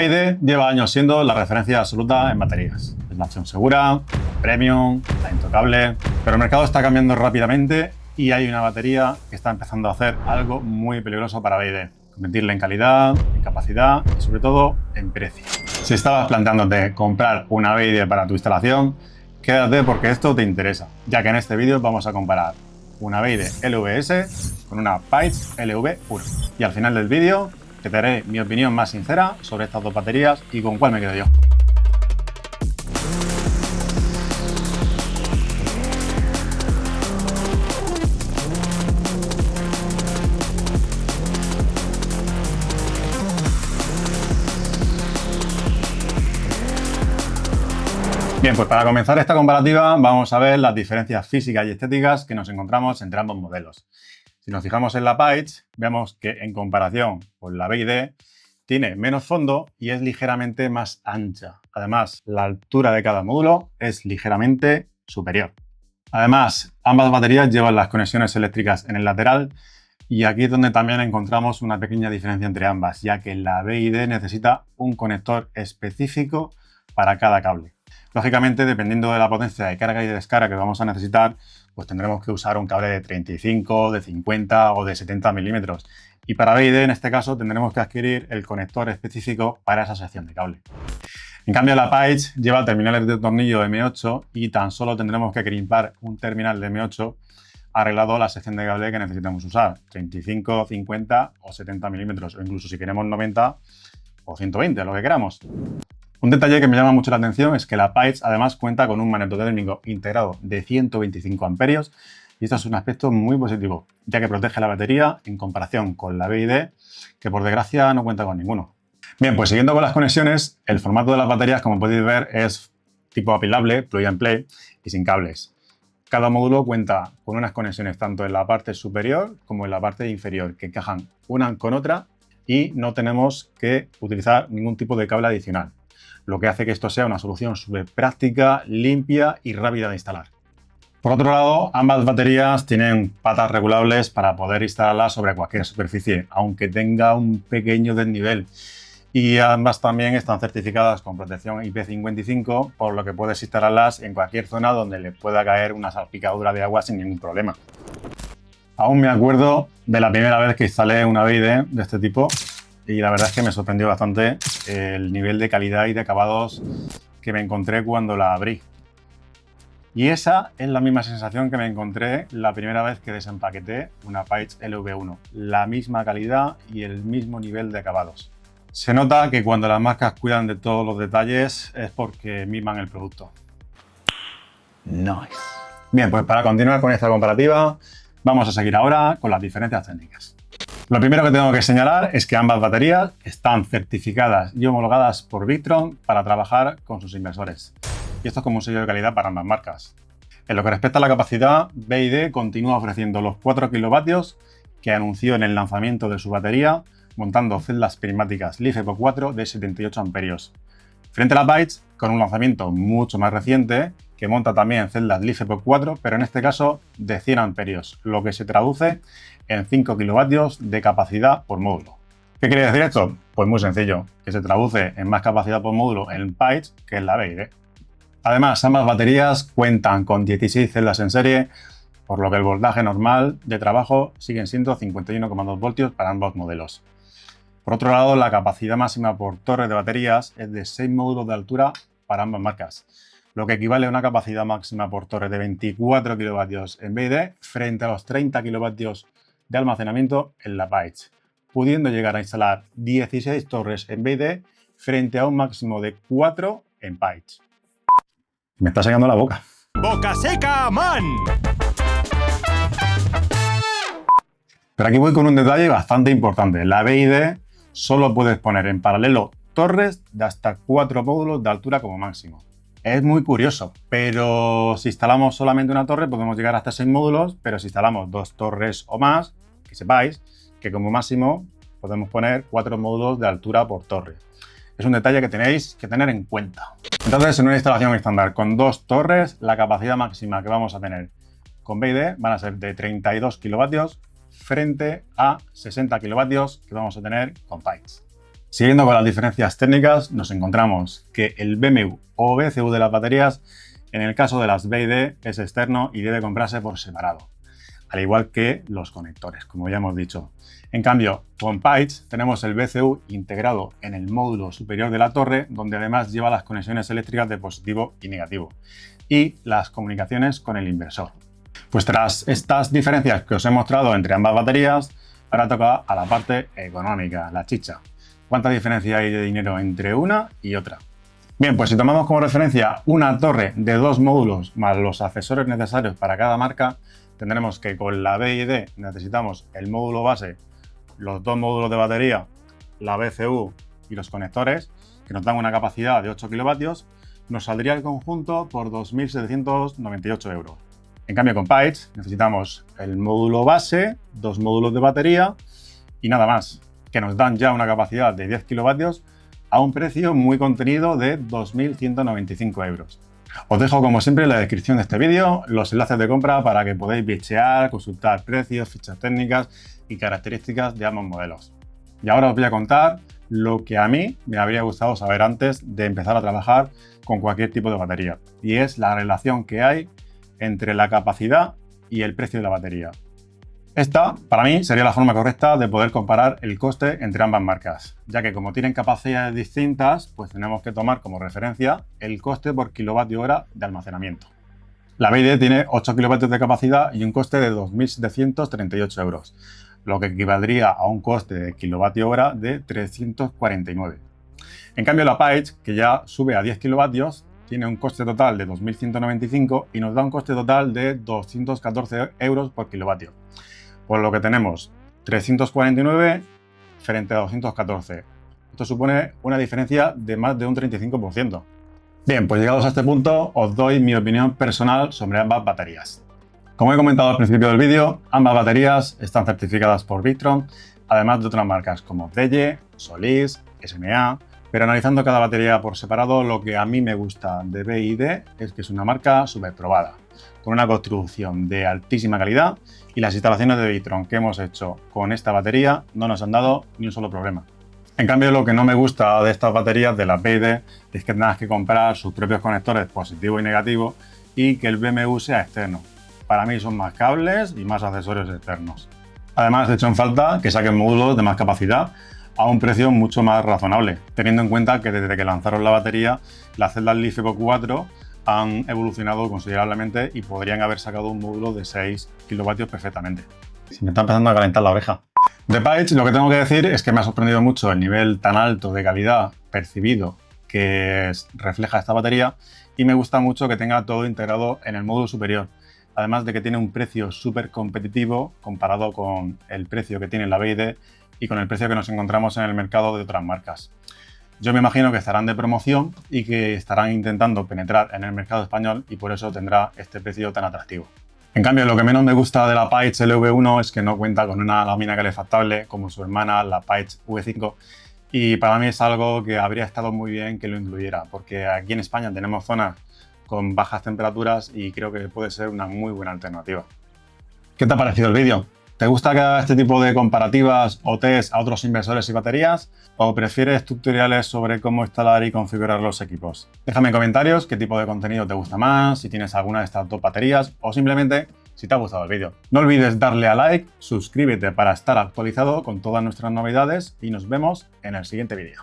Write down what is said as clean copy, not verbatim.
BYD lleva años siendo la referencia absoluta en baterías. Es la opción segura, premium, la intocable, pero el mercado está cambiando rápidamente y hay una batería que está empezando a hacer algo muy peligroso para BYD. Competirle en calidad, en capacidad y sobre todo en precio. Si estabas planteándote comprar una BYD para tu instalación, quédate porque esto te interesa, ya que en este vídeo vamos a comparar una BYD LVS con una Paige LV1. Y al final del vídeo te daré mi opinión más sincera sobre estas dos baterías y con cuál me quedo yo. Bien, pues para comenzar esta comparativa vamos a ver las diferencias físicas y estéticas que nos encontramos entre ambos modelos. Si nos fijamos en la Paige, vemos que en comparación con la BYD tiene menos fondo y es ligeramente más ancha. Además, la altura de cada módulo es ligeramente superior. Además, ambas baterías llevan las conexiones eléctricas en el lateral y aquí es donde también encontramos una pequeña diferencia entre ambas, ya que la BYD necesita un conector específico para cada cable. Lógicamente, dependiendo de la potencia de carga y de descarga que vamos a necesitar, pues tendremos que usar un cable de 35, de 50 o de 70 milímetros. Y para BYD, en este caso, tendremos que adquirir el conector específico para esa sección de cable. En cambio, la Paige lleva terminales de tornillo M8 y tan solo tendremos que crimpar un terminal de M8 arreglado a la sección de cable que necesitamos usar, 35, 50 o 70 milímetros, o incluso si queremos 90 o 120, lo que queramos. Un detalle que me llama mucho la atención es que la Paige además cuenta con un magneto térmico integrado de 125 amperios y esto es un aspecto muy positivo, ya que protege la batería en comparación con la BYD, que por desgracia no cuenta con ninguno. Bien, pues siguiendo con las conexiones, el formato de las baterías, como podéis ver, es tipo apilable, plug and play y sin cables. Cada módulo cuenta con unas conexiones tanto en la parte superior como en la parte inferior, que encajan una con otra y no tenemos que utilizar ningún tipo de cable adicional, lo que hace que esto sea una solución súper práctica, limpia y rápida de instalar. Por otro lado, ambas baterías tienen patas regulables para poder instalarlas sobre cualquier superficie, aunque tenga un pequeño desnivel. Y ambas también están certificadas con protección IP55, por lo que puedes instalarlas en cualquier zona donde le pueda caer una salpicadura de agua sin ningún problema. Aún me acuerdo de la primera vez que instalé una BYD de este tipo y la verdad es que me sorprendió bastante el nivel de calidad y de acabados que me encontré cuando la abrí. Y esa es la misma sensación que me encontré la primera vez que desempaqueté una Paige LV1. La misma calidad y el mismo nivel de acabados. Se nota que cuando las marcas cuidan de todos los detalles es porque miman el producto. Nice. Bien, pues para continuar con esta comparativa, vamos a seguir ahora con las diferencias técnicas. Lo primero que tengo que señalar es que ambas baterías están certificadas y homologadas por Victron para trabajar con sus inversores. Y esto es como un sello de calidad para ambas marcas. En lo que respecta a la capacidad, BYD continúa ofreciendo los 4 kilovatios que anunció en el lanzamiento de su batería, montando celdas prismáticas LiFePO4 de 78 amperios. Frente a la Paige, con un lanzamiento mucho más reciente, que monta también celdas LiFePO4, pero en este caso de 100 amperios, lo que se traduce en 5 kilovatios de capacidad por módulo. ¿Qué quiere decir esto? Pues muy sencillo, que se traduce en más capacidad por módulo en Paige que en la BYD. Además, ambas baterías cuentan con 16 celdas en serie, por lo que el voltaje normal de trabajo siguen siendo 51,2 voltios para ambos modelos. Por otro lado, la capacidad máxima por torre de baterías es de 6 módulos de altura para ambas marcas, lo que equivale a una capacidad máxima por torre de 24 kilovatios en BYD frente a los 30 kilovatios de almacenamiento en la Paige, pudiendo llegar a instalar 16 torres en BYD frente a un máximo de 4 en Paige. Me está sacando la boca. ¡Boca seca, man! Pero aquí voy con un detalle bastante importante. La BYD solo puedes poner en paralelo torres de hasta 4 módulos de altura como máximo. Es muy curioso, pero si instalamos solamente una torre podemos llegar hasta 6 módulos, pero si instalamos 2 torres o más, que sepáis que como máximo podemos poner 4 módulos de altura por torre. Es un detalle que tenéis que tener en cuenta. Entonces, en una instalación estándar con 2 torres, la capacidad máxima que vamos a tener con BYD van a ser de 32 kilovatios frente a 60 kilovatios que vamos a tener con Paige. Siguiendo con las diferencias técnicas, nos encontramos que el BMU o BCU de las baterías, en el caso de las B y D, es externo y debe comprarse por separado, al igual que los conectores, como ya hemos dicho. En cambio, con PITES tenemos el BCU integrado en el módulo superior de la torre, donde además lleva las conexiones eléctricas de positivo y negativo, y las comunicaciones con el inversor. Pues tras estas diferencias que os he mostrado entre ambas baterías, ahora toca a la parte económica, la chicha. ¿Cuánta diferencia hay de dinero entre una y otra? Bien, pues si tomamos como referencia una torre de 2 módulos más los accesorios necesarios para cada marca, tendremos que con la B y D necesitamos el módulo base, los 2 módulos de batería, la BCU y los conectores, que nos dan una capacidad de 8 kilovatios, nos saldría el conjunto por 2.798 euros. En cambio, con PITES necesitamos el módulo base, 2 módulos de batería y nada más, que nos dan ya una capacidad de 10 kilovatios a un precio muy contenido de 2.195 euros. Os dejo, como siempre, en la descripción de este vídeo los enlaces de compra para que podáis bichear, consultar precios, fichas técnicas y características de ambos modelos. Y ahora os voy a contar lo que a mí me habría gustado saber antes de empezar a trabajar con cualquier tipo de batería, y es la relación que hay entre la capacidad y el precio de la batería. Esta, para mí, sería la forma correcta de poder comparar el coste entre ambas marcas, ya que como tienen capacidades distintas, pues tenemos que tomar como referencia el coste por kilovatio hora de almacenamiento. La BYD tiene 8 kilovatios de capacidad y un coste de 2.738 euros, lo que equivaldría a un coste de kilovatio hora de 349. En cambio, la PITES, que ya sube a 10 kilovatios, tiene un coste total de 2.195 y nos da un coste total de 214 euros por kilovatio. Por lo que tenemos 349 frente a 214. Esto supone una diferencia de más de un 35%. Bien, pues llegados a este punto, os doy mi opinión personal sobre ambas baterías. Como he comentado al principio del vídeo, ambas baterías están certificadas por Victron, además de otras marcas como DEYE, Solis, SMA. Pero analizando cada batería por separado, lo que a mí me gusta de BYD es que es una marca súper probada, con una construcción de altísima calidad, y las instalaciones de Victron que hemos hecho con esta batería no nos han dado ni un solo problema. En cambio, lo que no me gusta de estas baterías de las BYD es que tengas que comprar sus propios conectores positivo y negativo y que el BMU sea externo. Para mí son más cables y más accesorios externos. Además, he hecho en falta que saquen módulos de más capacidad a un precio mucho más razonable, teniendo en cuenta que desde que lanzaron la batería, las celdas LiFePO 4 han evolucionado considerablemente y podrían haber sacado un módulo de 6 kilovatios perfectamente. Se me está empezando a calentar la oreja. De PITES, lo que tengo que decir es que me ha sorprendido mucho el nivel tan alto de calidad percibido que refleja esta batería, y me gusta mucho que tenga todo integrado en el módulo superior, además de que tiene un precio súper competitivo comparado con el precio que tiene la BYD y con el precio que nos encontramos en el mercado de otras marcas. Yo me imagino que estarán de promoción y que estarán intentando penetrar en el mercado español, y por eso tendrá este precio tan atractivo. En cambio, lo que menos me gusta de la PITES LV1 es que no cuenta con una lámina calefactable como su hermana, la PITES V5, y para mí es algo que habría estado muy bien que lo incluyera, porque aquí en España tenemos zonas con bajas temperaturas y creo que puede ser una muy buena alternativa. ¿Qué te ha parecido el vídeo? ¿Te gusta que haga este tipo de comparativas o test a otros inversores y baterías? ¿O prefieres tutoriales sobre cómo instalar y configurar los equipos? Déjame en comentarios qué tipo de contenido te gusta más, si tienes alguna de estas dos baterías o simplemente si te ha gustado el vídeo. No olvides darle a like, suscríbete para estar actualizado con todas nuestras novedades y nos vemos en el siguiente vídeo.